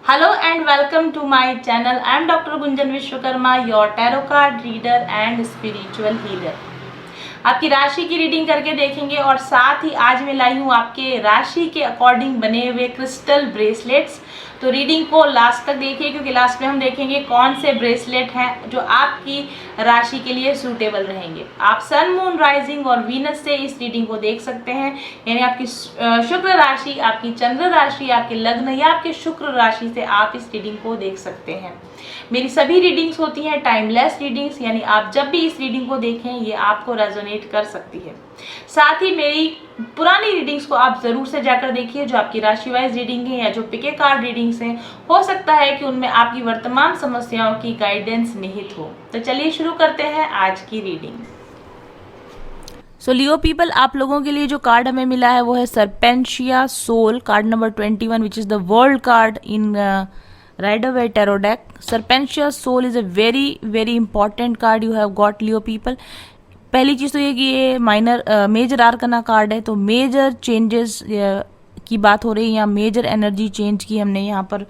Hello and welcome to my channel. I am Dr. Gunjan Vishwakarma, your tarot card reader and spiritual healer. आपकी राशि की reading करके देखेंगे और साथ ही आज मैं लाई हूँ आपके राशि के अकॉर्डिंग बने हुए क्रिस्टल ब्रेसलेट्स। तो रीडिंग को लास्ट तक देखिए क्योंकि लास्ट में हम देखेंगे कौन से ब्रेसलेट हैं जो आपकी राशि के लिए सूटेबल रहेंगे। आप सन, मून, राइजिंग और वीनस से इस रीडिंग को देख सकते हैं, यानी आपकी शुक्र राशि, आपकी चंद्र राशि, आपके लग्न या आपके शुक्र राशि से आप इस रीडिंग को देख सकते हैं। मेरी सभी रीडिंग्स होती हैं टाइमलेस रीडिंग्स, यानी आप जब भी इस रीडिंग को देखें ये आपको रेजोनेट कर सकती है। साथ ही मेरी पुरानी रीडिंग्स को आप जरूर से जाकर देखिए, जो आपकी राशि वाइज रीडिंग है या जो पिके कार्ड रीडिंग्स हैं, हो सकता है कि उनमें आपकी वर्तमान समस्याओं की गाइडेंस निहित हो। तो चलिए शुरू करते हैं आज की रीडिंग। सो लियो पीपल, आप लोगों के लिए जो कार्ड हमें मिला है वो है सरपेंशिया soul, card number 21, which is the world card in Rider-Waite tarot deck. Serpentia Soul is a very important card you have got, Leo people. पहली चीज़ तो ये कि ये मेजर आर्कना कार्ड है, तो मेजर चेंजेस की बात हो रही है, यहाँ मेजर एनर्जी चेंज की हमने यहाँ पर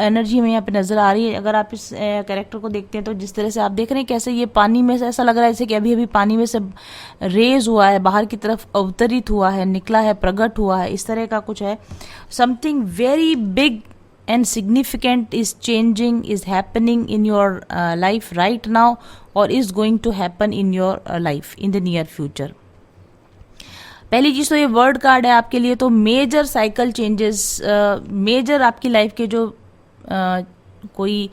एनर्जी हमें यहाँ पे नज़र आ रही है। अगर आप इस कैरेक्टर को देखते हैं तो जिस तरह से आप देख रहे हैं कैसे ये पानी में से ऐसा लग रहा है जैसे कि अभी अभी पानी में से रेज हुआ है, बाहर की तरफ अवतरित हुआ है, निकला है, प्रकट हुआ है, इस तरह का कुछ है। Something very big and significant is changing, is happening in your life right now or is going to happen in your life in the near future. पहली चीज़ तो ये वर्ड कार्ड है आपके लिए, तो मेजर साइकिल चेंजेस, मेजर आपकी life के जो कोई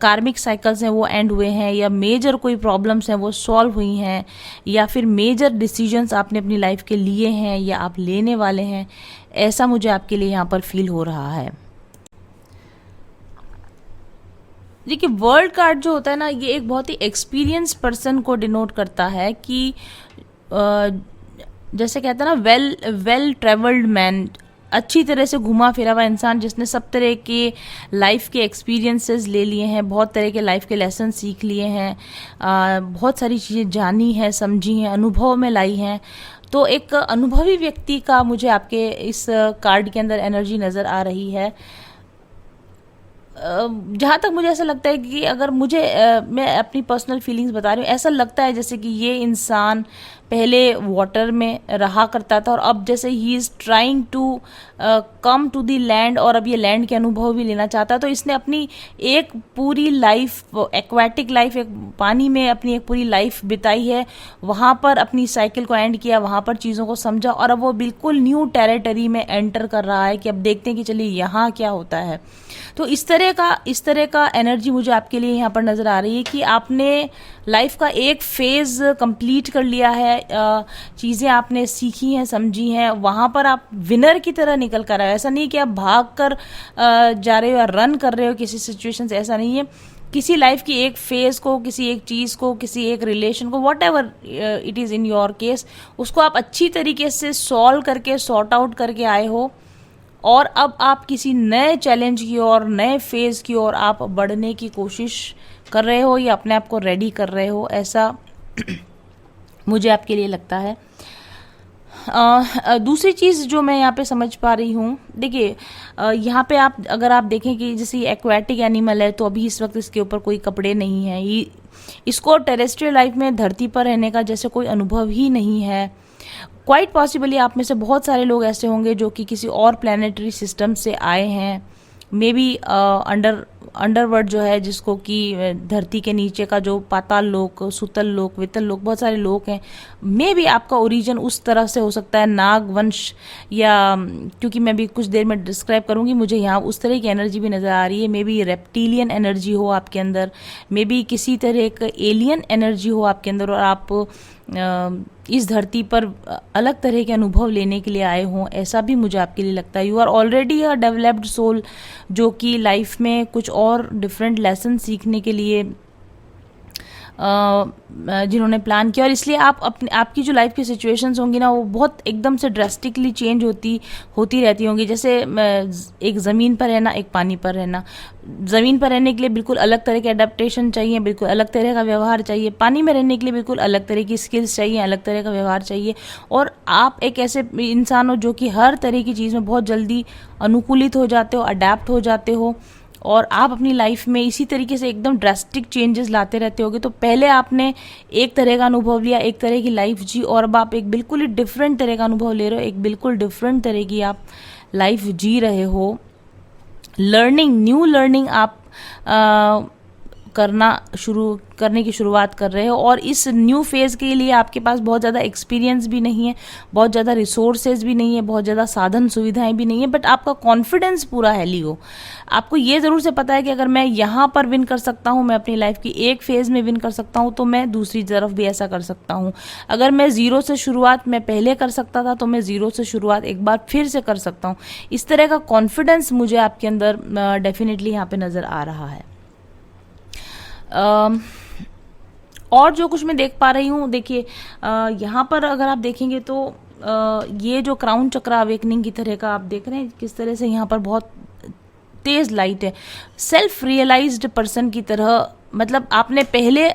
कार्मिक साइकिल्स हैं वो एंड हुए हैं, या मेजर कोई प्रॉब्लम्स हैं वो सॉल्व हुई हैं, या फिर मेजर डिसीजंस आपने अपनी लाइफ के लिए हैं या आप लेने वाले हैं, ऐसा मुझे आपके लिए यहाँ पर फील हो रहा है। देखिए वर्ल्ड कार्ड जो होता है ना, ये एक बहुत ही एक्सपीरियंस पर्सन को डिनोट करता है कि जैसे कहते हैं ना वेल ट्रेवल्ड मैन, अच्छी तरह से घुमा फिरा हुआ इंसान जिसने सब तरह के लाइफ के एक्सपीरियंसेस ले लिए हैं, बहुत तरह के लाइफ के लेसन सीख लिए हैं, बहुत सारी चीज़ें जानी हैं, समझी हैं, अनुभव में लाई हैं। तो एक अनुभवी व्यक्ति का मुझे आपके इस कार्ड के अंदर एनर्जी नज़र आ रही है। जहाँ तक मुझे ऐसा लगता है कि अगर मैं अपनी पर्सनल फीलिंग्स बता रही हूँ, ऐसा लगता है जैसे कि ये इंसान पहले वाटर में रहा करता था और अब जैसे ही is trying to come to the land और अब ये लैंड के अनुभव भी लेना चाहता है। तो इसने अपनी एक पूरी लाइफ, एक्वाटिक लाइफ, एक पानी में अपनी एक पूरी लाइफ बिताई है, वहाँ पर अपनी साइकिल को एंड किया, वहाँ पर चीज़ों को समझा और अब वो बिल्कुल न्यू टेरिटरी में एंटर कर रहा है कि अब देखते हैं कि चलिए यहाँ क्या होता है। तो इस तरह का एनर्जी मुझे आपके लिए यहाँ पर नज़र आ रही है कि आपने लाइफ का एक फेज़ कंप्लीट कर लिया है, चीज़ें आपने सीखी हैं, समझी हैं, वहाँ पर आप विनर की तरह निकल कर आए हो। ऐसा नहीं कि आप भाग कर जा रहे हो या रन कर रहे हो किसी सिचुएशन से, ऐसा नहीं है। किसी लाइफ की एक फेज़ को, किसी एक चीज़ को, किसी एक रिलेशन को, what ever it is in your case, उसको आप अच्छी तरीके से सॉल्व करके, सॉर्ट आउट करके आए हो और अब आप किसी नए चैलेंज की ओर, नए फेज़ की ओर आप बढ़ने की कोशिश कर रहे हो या अपने आप को रेडी कर रहे हो, ऐसा मुझे आपके लिए लगता है। दूसरी चीज़ जो मैं यहाँ पे समझ पा रही हूँ, देखिए यहाँ पे अगर आप देखें कि जैसे एक्वाटिक एनिमल है तो अभी इस वक्त इसके ऊपर कोई कपड़े नहीं हैं, इसको टेरेस्ट्रियल लाइफ में धरती पर रहने का जैसे कोई अनुभव ही नहीं है। क्वाइट पॉसिबली आप में से बहुत सारे लोग ऐसे होंगे जो कि किसी और प्लानिटरी सिस्टम से आए हैं, मे बी अंडरवर्ल्ड जो है, जिसको कि धरती के नीचे का जो पाताल लोक, सुतल लोक, वितल लोक, बहुत सारे लोक हैं। मे बी आपका ओरिजिन उस तरह से हो सकता है, नाग वंश, या क्योंकि मैं भी कुछ देर में डिस्क्राइब करूंगी, मुझे यहाँ उस तरह की एनर्जी भी नज़र आ रही है। मे बी रेप्टिलियन एनर्जी हो आपके अंदर, मे बी किसी तरह का एलियन एनर्जी हो आपके अंदर और आप इस धरती पर अलग तरह के अनुभव लेने के लिए आए हों, ऐसा भी मुझे आपके लिए लगता है। You are already a developed soul जो कि लाइफ में कुछ और डिफरेंट लेसन सीखने के लिए जिन्होंने प्लान किया, और इसलिए आप अपने आपकी जो लाइफ की सिचुएशंस होंगी ना वो बहुत एकदम से ड्रास्टिकली चेंज होती रहती होंगी। जैसे एक ज़मीन पर रहना, एक पानी पर रहना। ज़मीन पर रहने के लिए बिल्कुल अलग तरह के अडेप्टेशन चाहिए, बिल्कुल अलग तरह का व्यवहार चाहिए। पानी में रहने के लिए बिल्कुल अलग तरह की स्किल्स चाहिए, अलग तरह का व्यवहार चाहिए। और आप एक ऐसे इंसान हो जो कि हर तरह की चीज़ में बहुत जल्दी अनुकूलित हो जाते हो, अडेप्ट हो जाते हो, और आप अपनी लाइफ में इसी तरीके से एकदम ड्रास्टिक चेंजेस लाते रहते होगे। तो पहले आपने एक तरह का अनुभव लिया, एक तरह की लाइफ जी, और अब आप एक बिल्कुल ही डिफरेंट तरह का अनुभव ले रहे हो, एक बिल्कुल डिफरेंट तरह की आप लाइफ जी रहे हो। न्यू लर्निंग आप करने की शुरुआत कर रहे हो, और इस न्यू फेज़ के लिए आपके पास बहुत ज़्यादा एक्सपीरियंस भी नहीं है, बहुत ज़्यादा रिसोर्सेज भी नहीं है, बहुत ज़्यादा साधन सुविधाएं भी नहीं है, बट आपका कॉन्फिडेंस पूरा है लियो। आपको ये ज़रूर से पता है कि अगर मैं यहाँ पर विन कर सकता हूँ, मैं अपनी लाइफ की एक फेज़ में विन कर सकता हूँ, तो मैं दूसरी तरफ भी ऐसा कर सकता हूँ। अगर मैं ज़ीरो से शुरुआत मैं पहले कर सकता था, तो मैं ज़ीरो से शुरुआत एक बार फिर से कर सकता हूँ। इस तरह का कॉन्फिडेंस मुझे आपके अंदर डेफिनेटली यहाँ पे नज़र आ रहा है। और जो कुछ मैं देख पा रही हूँ, देखिए यहाँ पर अगर आप देखेंगे तो ये जो क्राउन चक्र अवेकनिंग की तरह का आप देख रहे हैं, किस तरह से यहाँ पर बहुत तेज लाइट है। सेल्फ रियलाइज्ड पर्सन की तरह, मतलब आपने पहले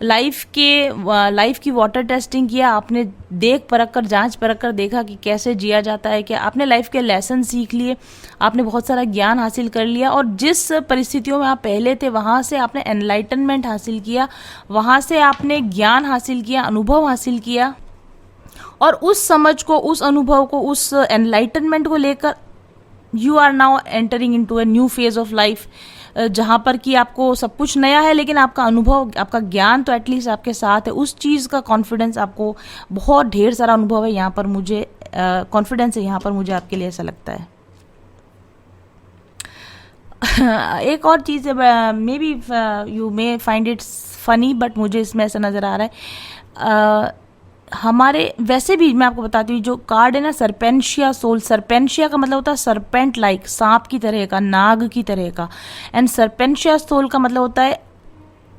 लाइफ की वाटर टेस्टिंग किया, आपने देख परख कर, जांच परख कर देखा कि कैसे जिया जाता है, क्या आपने लाइफ के लेसन सीख लिए, आपने बहुत सारा ज्ञान हासिल कर लिया, और जिस परिस्थितियों में आप पहले थे वहाँ से आपने एनलाइटनमेंट हासिल किया, वहाँ से आपने ज्ञान हासिल किया, अनुभव हासिल किया, और उस समझ को, उस अनुभव को, उस एनलाइटनमेंट को लेकर you are now entering into a new phase of life, जहाँ पर कि आपको सब कुछ नया है, लेकिन आपका अनुभव, आपका ज्ञान तो एटलीस्ट आपके साथ है। उस चीज़ का कॉन्फिडेंस आपको, बहुत ढेर सारा अनुभव है यहाँ पर, मुझे कॉन्फिडेंस है यहाँ पर, मुझे आपके लिए ऐसा लगता है। एक और चीज़ है, may be you may find it funny, but मुझे इसमें ऐसा नज़र आ रहा है, हमारे वैसे भी मैं आपको बताती हूँ, जो कार्ड है ना सरपेंशिया सोल, सरपेंशिया का मतलब होता है सरपेंट लाइक, सांप की तरह का, नाग की तरह का, एंड सरपेंशिया सोल का मतलब होता है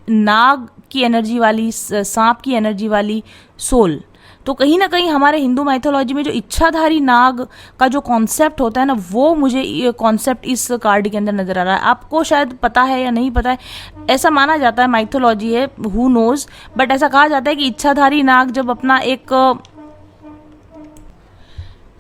नाग की एनर्जी वाली, सांप की एनर्जी वाली सोल। तो कहीं ना कहीं हमारे हिंदू माइथोलॉजी में जो इच्छाधारी नाग का जो कॉन्सेप्ट होता है ना, वो मुझे ये कॉन्सेप्ट इस कार्ड के अंदर नजर आ रहा है। आपको शायद पता है या नहीं पता है, ऐसा माना जाता है, माइथोलॉजी है, हु नोज, बट ऐसा कहा जाता है कि इच्छाधारी नाग जब अपना एक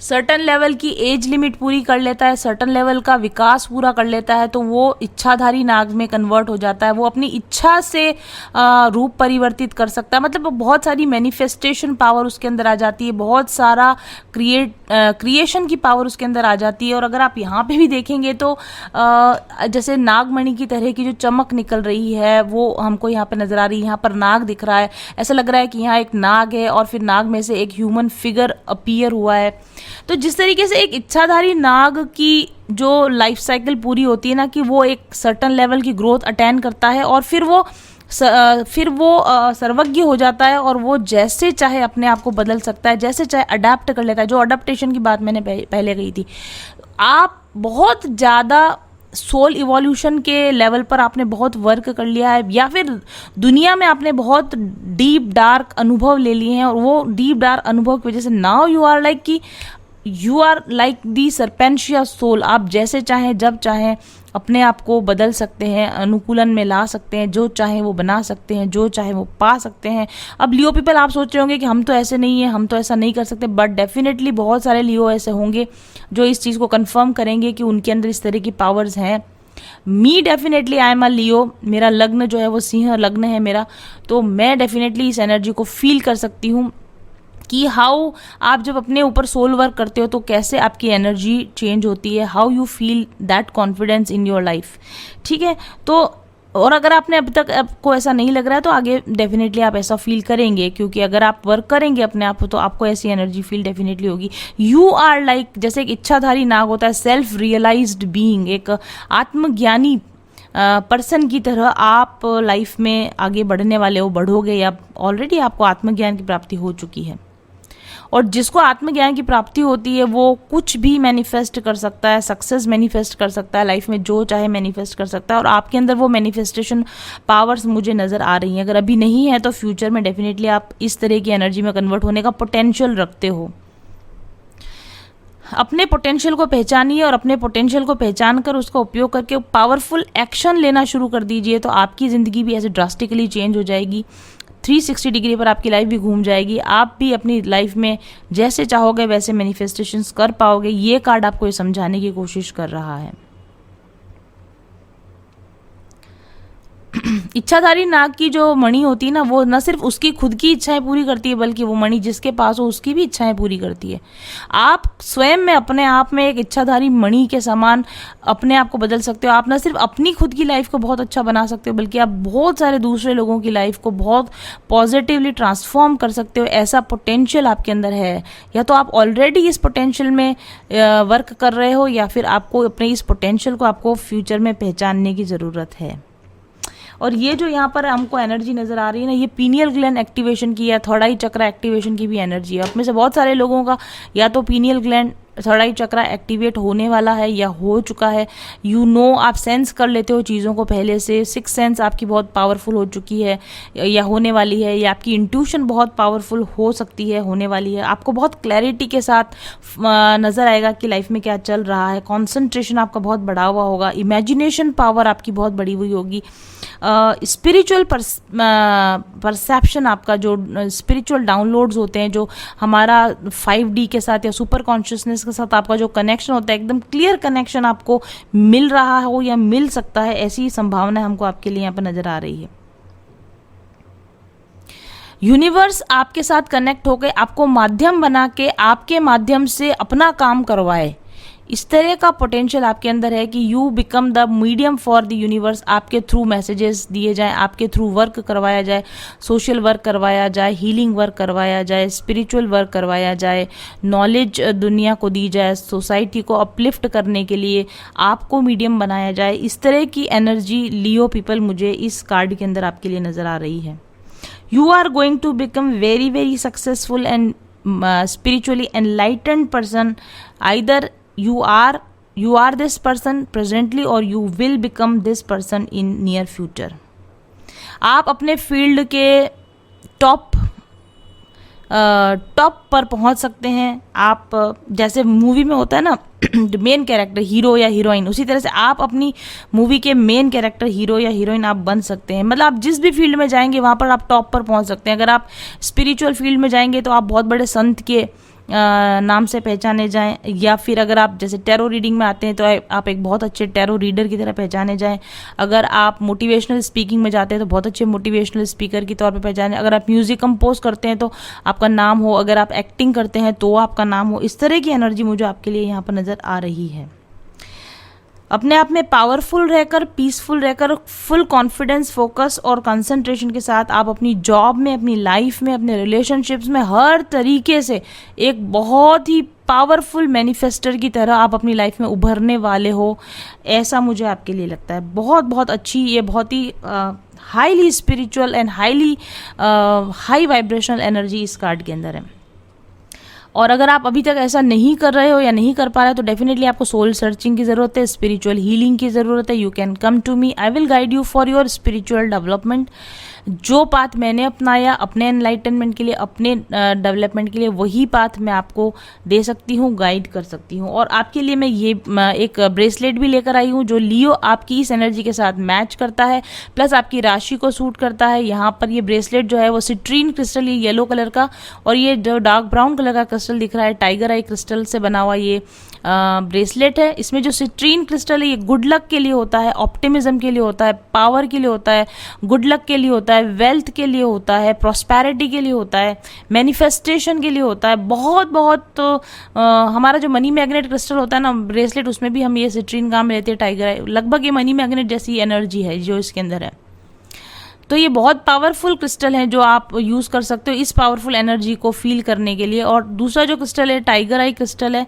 सर्टन लेवल की एज लिमिट पूरी कर लेता है, सर्टन लेवल का विकास पूरा कर लेता है, तो वो इच्छाधारी नाग में कन्वर्ट हो जाता है। वो अपनी इच्छा से रूप परिवर्तित कर सकता है, मतलब बहुत सारी मैनिफेस्टेशन पावर उसके अंदर आ जाती है, बहुत सारा क्रिएशन की पावर उसके अंदर आ जाती है। और अगर आप यहाँ पे भी देखेंगे तो जैसे नागमणि की तरह की जो चमक निकल रही है वो हमको यहाँ पे नजर आ रही है। यहाँ पर नाग दिख रहा है, ऐसा लग रहा है कि यहाँ एक नाग है और फिर नाग में से एक ह्यूमन फिगर अपीयर हुआ है। तो जिस तरीके से एक इच्छाधारी नाग की जो लाइफ साइकिल पूरी होती है ना, कि वो एक सर्टन लेवल की ग्रोथ अटेन करता है और फिर वो सर्वज्ञ हो जाता है, और वो जैसे चाहे अपने आप को बदल सकता है, जैसे चाहे अडेप्ट कर लेता है। जो अडेप्टेशन की बात मैंने पहले कही थी, आप बहुत ज़्यादा सोल इवोल्यूशन के लेवल पर आपने बहुत वर्क कर लिया है, या फिर दुनिया में आपने बहुत डीप डार्क अनुभव ले लिए हैं, और वो डीप डार्क अनुभव की वजह से now you are like the सरपेंशिया सोल। आप जैसे चाहें, जब चाहें अपने आप को बदल सकते हैं, अनुकूलन में ला सकते हैं, जो चाहे वो बना सकते हैं, जो चाहे वो पा सकते हैं। अब लियो पीपल आप सोच रहे होंगे कि हम तो ऐसे नहीं हैं, हम तो ऐसा नहीं कर सकते, बट डेफिनेटली बहुत सारे लियो ऐसे होंगे जो इस चीज़ को कंफर्म करेंगे कि उनके अंदर इस तरह की पावर्स हैं। मी डेफिनेटली आई एम अ लियो, मेरा लग्न जो है वो सिंह लग्न है मेरा, तो मैं डेफिनेटली इस एनर्जी को फील कर सकती हूँ कि हाउ आप जब अपने ऊपर सोल वर्क करते हो तो कैसे आपकी एनर्जी चेंज होती है, how you feel that confidence in your life. ठीक है, तो और अगर आपने अभी तक आपको ऐसा नहीं लग रहा है तो आगे डेफिनेटली आप ऐसा फील करेंगे, क्योंकि अगर आप वर्क करेंगे अपने आप तो आपको ऐसी एनर्जी फील डेफिनेटली होगी। यू आर लाइक, जैसे एक इच्छाधारी नाग होता है, सेल्फ रियलाइज्ड बीइंग, एक आत्मज्ञानी पर्सन की तरह आप लाइफ में आगे बढ़ने वाले हो, बढ़ोगे, या ऑलरेडी आपको आत्मज्ञान की प्राप्ति हो चुकी है। और जिसको आत्मज्ञान की प्राप्ति होती है वो कुछ भी मैनिफेस्ट कर सकता है, सक्सेस मैनिफेस्ट कर सकता है, लाइफ में जो चाहे मैनिफेस्ट कर सकता है। और आपके अंदर वो मैनिफेस्टेशन पावर्स मुझे नज़र आ रही हैं। अगर अभी नहीं है तो फ्यूचर में डेफिनेटली आप इस तरह की एनर्जी में कन्वर्ट होने का पोटेंशियल रखते हो। अपने पोटेंशियल को पहचानिए और अपने पोटेंशियल को पहचान कर उसका उपयोग करके पावरफुल एक्शन लेना शुरू कर दीजिए, तो आपकी ज़िंदगी भी ऐसे ड्रास्टिकली चेंज हो जाएगी। 360 डिग्री पर आपकी लाइफ भी घूम जाएगी। आप भी अपनी लाइफ में जैसे चाहोगे वैसे मैनिफेस्टेशंस कर पाओगे। ये कार्ड आपको ये समझाने की कोशिश कर रहा है। इच्छाधारी नाग की जो मणि होती है ना, वो न सिर्फ उसकी खुद की इच्छाएं पूरी करती है बल्कि वो मणि जिसके पास हो उसकी भी इच्छाएं पूरी करती है। आप स्वयं में अपने आप में एक इच्छाधारी मणि के समान अपने आप को बदल सकते हो। आप न सिर्फ अपनी खुद की लाइफ को बहुत अच्छा बना सकते हो बल्कि आप बहुत सारे दूसरे लोगों की लाइफ को बहुत पॉजिटिवली ट्रांसफॉर्म कर सकते हो। ऐसा पोटेंशियल आपके अंदर है। या तो आप ऑलरेडी इस पोटेंशियल में वर्क कर रहे हो या फिर आपको अपने इस पोटेंशियल को आपको फ्यूचर में पहचानने की ज़रूरत है। और ये जो यहाँ पर हमको एनर्जी नज़र आ रही है ना, ये पीनियल ग्लैंड एक्टिवेशन की या थर्ड आई चक्र एक्टिवेशन की भी एनर्जी है। आप में से बहुत सारे लोगों का या तो पीनियल ग्लैंड थर्ड आई चक्र एक्टिवेट होने वाला है या हो चुका है। आप सेंस कर लेते हो चीज़ों को पहले से। सिक्स सेंस आपकी बहुत पावरफुल हो चुकी है या होने वाली है, या आपकी इंट्यूशन बहुत पावरफुल हो सकती है, होने वाली है। आपको बहुत क्लैरिटी के साथ नज़र आएगा कि लाइफ में क्या चल रहा है। कॉन्सेंट्रेशन आपका बहुत बढ़ा हुआ होगा। इमेजिनेशन पावर आपकी बहुत बढ़ी हुई होगी। स्पिरिचुअल परसेप्शन आपका, जो स्पिरिचुअल डाउनलोड्स होते हैं, जो हमारा 5D के साथ या सुपर कॉन्शियसनेस के साथ आपका जो कनेक्शन होता है, एकदम क्लियर कनेक्शन आपको मिल रहा हो या मिल सकता है, ऐसी संभावना हमको आपके लिए यहाँ पर नजर आ रही है। यूनिवर्स आपके साथ कनेक्ट होकर आपको माध्यम बना के आपके माध्यम से अपना काम करवाए, इस तरह का पोटेंशियल आपके अंदर है कि you become the medium for the universe. आपके थ्रू मैसेजेस दिए जाएं, आपके थ्रू वर्क करवाया जाए, सोशल वर्क करवाया जाए, हीलिंग वर्क करवाया जाए, स्पिरिचुअल वर्क करवाया जाए, नॉलेज दुनिया को दी जाए, सोसाइटी को अपलिफ्ट करने के लिए आपको मीडियम बनाया जाए। इस तरह की एनर्जी लियो पीपल मुझे इस कार्ड के अंदर आपके लिए नज़र आ रही है। You are going to become very very successful and spiritually enlightened person. Either you are this person presently or you will become this person in near future. आप अपने फील्ड के टॉप पर पहुंच सकते हैं। आप जैसे मूवी में होता है ना मेन कैरेक्टर हीरो या हीरोइन, उसी तरह से आप अपनी मूवी के मेन कैरेक्टर हीरो या हीरोइन आप बन सकते हैं। मतलब आप जिस भी फील्ड में जाएंगे वहाँ पर आप टॉप पर पहुँच सकते हैं। अगर आप स्पिरिचुअल फील्ड में जाएंगे तो आप बहुत बड़े संत के नाम से पहचाने जाएं, या फिर अगर आप जैसे टैरो रीडिंग में आते हैं तो आप एक बहुत अच्छे टैरो रीडर की तरह पहचाने जाएं। अगर आप मोटिवेशनल स्पीकिंग में जाते हैं तो बहुत अच्छे मोटिवेशनल स्पीकर की तौर पे पहचाने। अगर आप म्यूजिक कंपोज करते हैं तो आपका नाम हो, अगर आप एक्टिंग करते हैं तो आपका नाम हो। इस तरह की एनर्जी मुझे आपके लिए यहाँ पर नज़र आ रही है। अपने आप में पावरफुल रहकर, पीसफुल रहकर, फुल कॉन्फिडेंस, फोकस और कंसंट्रेशन के साथ आप अपनी जॉब में, अपनी लाइफ में, अपने रिलेशनशिप्स में हर तरीके से एक बहुत ही पावरफुल मैनिफेस्टर की तरह आप अपनी लाइफ में उभरने वाले हो, ऐसा मुझे आपके लिए लगता है। बहुत बहुत अच्छी, ये बहुत ही highly spiritual and highly high vibrational energy इस कार्ड के अंदर है। और अगर आप अभी तक ऐसा नहीं कर रहे हो या नहीं कर पा रहे हो तो डेफिनेटली आपको सोल सर्चिंग की ज़रूरत है, स्पिरिचुअल हीलिंग की ज़रूरत है। You can come to me, I will guide you for your spiritual development. जो पाथ मैंने अपनाया अपने एनलाइटनमेंट के लिए, अपने डेवलपमेंट के लिए, वही पाथ मैं आपको दे सकती हूँ, गाइड कर सकती हूँ। और आपके लिए मैं ये एक ब्रेसलेट भी लेकर आई हूँ जो लियो आपकी इस एनर्जी के साथ मैच करता है, प्लस आपकी राशि को सूट करता है। यहाँ पर ये ब्रेसलेट जो है वो सिट्रीन क्रिस्टल, ये येलो कलर का, और ये जो डार्क ब्राउन कलर का क्रिस्टल दिख रहा है टाइगर आई क्रिस्टल से बना हुआ ये ब्रेसलेट है। इसमें जो सिट्रीन क्रिस्टल है ये गुड लक के लिए होता है, ऑप्टिमिज्म के लिए होता है, पावर के लिए होता है, गुड लक के लिए होता है, वेल्थ के लिए होता है, प्रॉस्पेरिटी के लिए होता है, मैनिफेस्टेशन के लिए होता है। बहुत बहुत तो हमारा जो मनी मैग्नेट क्रिस्टल होता है ना ब्रेसलेट, उसमें भी हम ये सिट्रीन काम लेते हैं टाइगर आई। लगभग ये मनी मैग्नेट जैसी एनर्जी है जो इसके अंदर है। तो ये बहुत पावरफुल क्रिस्टल है जो आप यूज़ कर सकते हो इस पावरफुल एनर्जी को फील करने के लिए। और दूसरा जो क्रिस्टल है टाइगर आई क्रिस्टल है,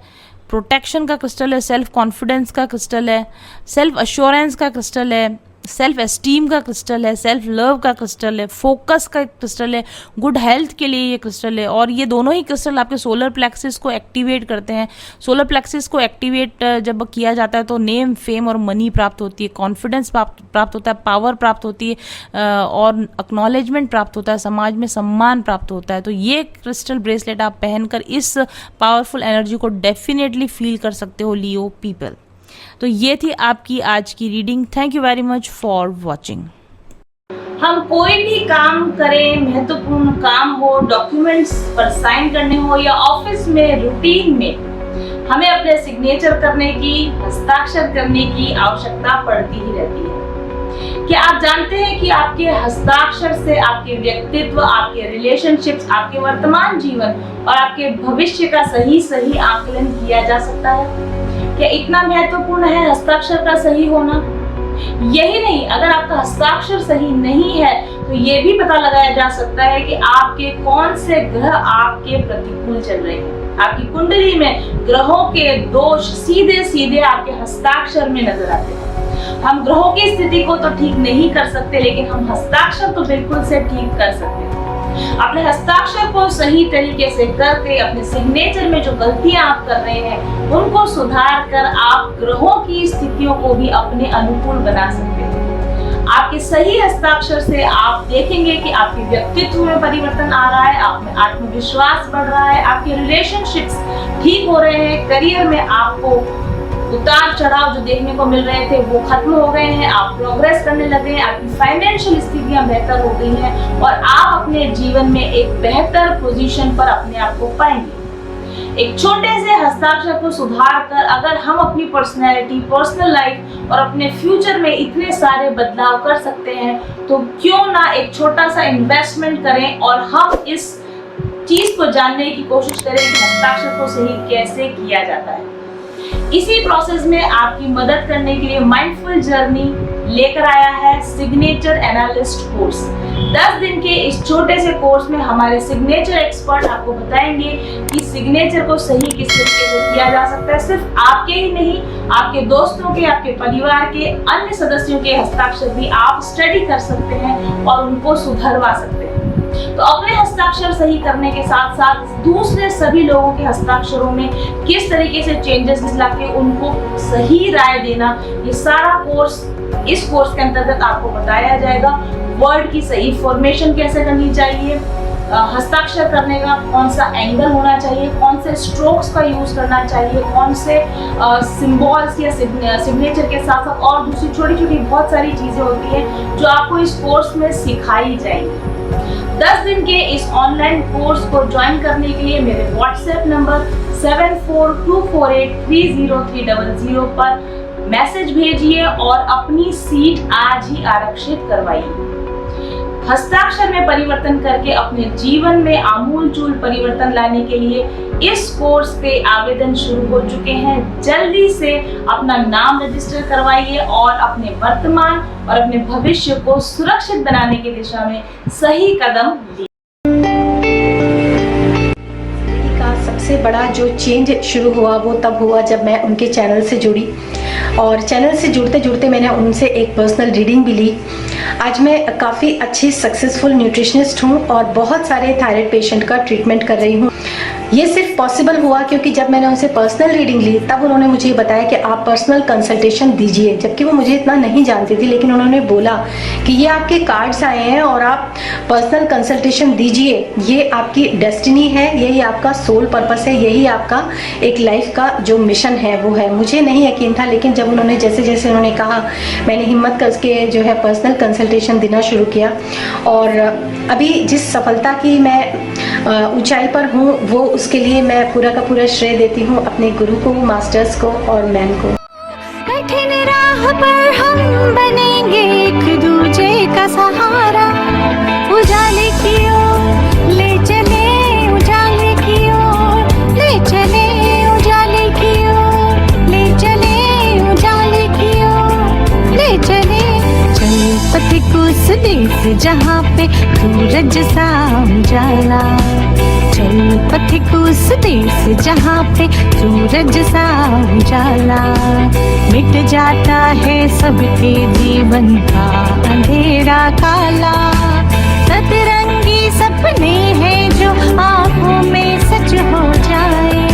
प्रोटेक्शन का क्रिस्टल है, सेल्फ कॉन्फिडेंस का क्रिस्टल है, सेल्फ अश्योरेंस का क्रिस्टल है, सेल्फ एस्टीम का क्रिस्टल है, सेल्फ लव का क्रिस्टल है, फोकस का क्रिस्टल है, गुड हेल्थ के लिए ये क्रिस्टल है। और ये दोनों ही क्रिस्टल आपके सोलर प्लेक्सिस को एक्टिवेट करते हैं। सोलर प्लेक्सिस को एक्टिवेट जब किया जाता है तो नेम, फेम और मनी प्राप्त होती है, कॉन्फिडेंस प्राप्त होता है, पावर प्राप्त होती है और एक्नॉलेजमेंट प्राप्त होता है, समाज में सम्मान प्राप्त होता है। तो ये क्रिस्टल ब्रेसलेट आप पहनकर इस पावरफुल एनर्जी को डेफिनेटली फील कर सकते हो लियो पीपल। तो ये थी आपकी आज की reading. Thank you very much for watching. हम कोई भी काम करें, महत्वपूर्ण काम हो, डॉक्यूमेंट्स पर साइन करने हो या ऑफिस में रूटीन में, हमें अपने सिग्नेचर करने की, हस्ताक्षर करने की आवश्यकता पड़ती ही रहती है। क्या आप जानते हैं कि आपके हस्ताक्षर से आपके व्यक्तित्व, आपके रिलेशनशिप्स, आपके वर्तमान जीवन और आपके भविष्य का सही आकलन किया जा सकता है? क्या इतना महत्वपूर्ण है हस्ताक्षर का सही होना? यही नहीं, अगर आपका हस्ताक्षर सही नहीं है तो ये भी पता लगाया जा सकता है कि आपके कौन से ग्रह आपके प्रतिकूल चल रहे हैं। आपकी कुंडली में ग्रहों के दोष सीधे आपके हस्ताक्षर में नजर आते हैं। हम ग्रहों की स्थिति को तो ठीक नहीं कर सकते, लेकिन हम हस्ताक्षर तो बिल्कुल से ठीक कर सकते हैं। अपने हस्ताक्षर को सही तरीके से करके अपने सिग्नेचर में जो गलतियां आप कर रहे हैं उनको सुधार कर आप ग्रहों की स्थितियों को भी अपने अनुकूल बना सकते हैं। आपके सही हस्ताक्षर से आप देखेंगे कि आपके व्यक्तित्व में परिवर्तन आ रहा है, आप में आत्मविश्वास बढ़ रहा है, आपके रिलेशनशिप्स ठीक हो रहे हैं, करियर में आपको उतार चढ़ाव जो देखने को मिल रहे थे वो खत्म हो गए हैं, आप प्रोग्रेस करने लगे हैं, आपकी फाइनेंशियल स्थितियां बेहतर हो गई हैं और आप अपने जीवन में एक बेहतर पोजीशन पर अपने आप को पाएंगे। एक छोटे से हस्ताक्षर को सुधार कर अगर हम अपनी पर्सनैलिटी, पर्सनल लाइफ और अपने फ्यूचर में इतने सारे बदलाव कर सकते हैं तो क्यों ना एक छोटा सा इन्वेस्टमेंट करें और हम इस चीज को जानने की कोशिश करें कि हस्ताक्षर को सही कैसे किया जाता है। इसी प्रोसेस में आपकी मदद करने के लिए माइंडफुल जर्नी लेकर आया है सिग्नेचर एनालिस्ट कोर्स। 10 दिन के इस छोटे से कोर्स में हमारे सिग्नेचर एक्सपर्ट आपको बताएंगे कि सिग्नेचर को सही किस तरीके से किया जा सकता है। सिर्फ आपके ही नहीं, आपके दोस्तों के, आपके परिवार के अन्य सदस्यों के हस्ताक्षर भी आप स्टडी कर सकते हैं और उनको सुधरवा सकते हैं। तो अपने हस्ताक्षर सही करने के साथ साथ दूसरे सभी लोगों के हस्ताक्षरों में किस तरीके से चेंजेस लाके उनको सही राय देना, ये सारा कोर्स इस कोर्स के अंतर्गत आपको बताया जाएगा। वर्ड की सही फॉर्मेशन कैसे करनी चाहिए, हस्ताक्षर करने का कौन सा एंगल होना चाहिए, कौन से स्ट्रोक्स का यूज करना चाहिए, कौन से सिंबल्स या सिग्नेचर के साथ साथ और दूसरी छोटी छोटी बहुत सारी चीजें होती हैं जो आपको इस कोर्स में सिखाई जाएंगी। 10 दिन के इस ऑनलाइन कोर्स को ज्वाइन करने के लिए मेरे व्हाट्सएप नंबर 7424830300 पर मैसेज भेजिए और अपनी सीट आज ही आरक्षित करवाइए। हस्ताक्षर में परिवर्तन करके अपने जीवन में आमूलचूल परिवर्तन लाने के लिए इस कोर्स पे आवेदन शुरू हो चुके हैं। जल्दी से अपना नाम रजिस्टर करवाइए और अपने वर्तमान और अपने भविष्य को सुरक्षित बनाने की दिशा में सही कदम लीजिए। सबसे बड़ा जो चेंज शुरू हुआ वो तब हुआ जब मैं उनके चैनल से जुड़ी और चैनल से जुड़ते जुड़ते मैंने उनसे एक पर्सनल रीडिंग भी ली। आज मैं काफ़ी अच्छी सक्सेसफुल न्यूट्रिशनिस्ट हूँ और बहुत सारे थायराइड पेशेंट का ट्रीटमेंट कर रही हूँ। ये सिर्फ पॉसिबल हुआ क्योंकि जब मैंने उनसे पर्सनल रीडिंग ली तब उन्होंने मुझे बताया कि आप पर्सनल कंसल्टेशन दीजिए, जबकि वो मुझे इतना नहीं जानती थी, लेकिन उन्होंने बोला कि ये आपके कार्ड्स आए हैं और आप पर्सनल कंसल्टेशन दीजिए, ये आपकी डेस्टिनी है, यही आपका सोल पर्पस है, यही आपका एक लाइफ का जो मिशन है वो है। मुझे नहीं यकीन था, लेकिन जब उन्होंने जैसे जैसे उन्होंने कहा मैंने हिम्मत करके जो है पर्सनल कंसल्टेशन देना शुरू किया और अभी जिस सफलता की मैं ऊंचाई पर हूँ वो उसके लिए मैं पूरा का पूरा श्रेय देती हूँ अपने गुरु को, मास्टर्स को और मैन को। कठिन राह पर हम बनेंगे एक दूजे का सहारा, उजाले की ओर ले चले, उजाले की ओर ले चले, उजाले की ओर ले चले, उजाले की ओर ले चले। चल पथिक उस देश जहाँ पे सूरज सा उजाला, चल पथिक उस देश जहाँ पे सूरज सा उजाला। मिट जाता है सबके जीवन का अंधेरा काला। सतरंगी सपने हैं जो आंखों में सच हो जाए।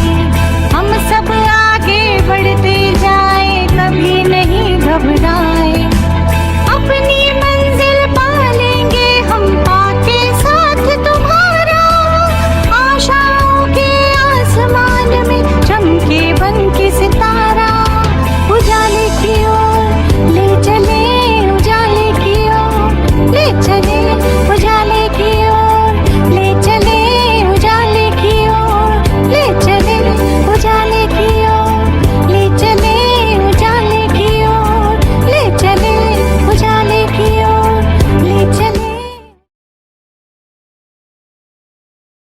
हम सब आगे बढ़ते जाए, कभी नहीं घबराए।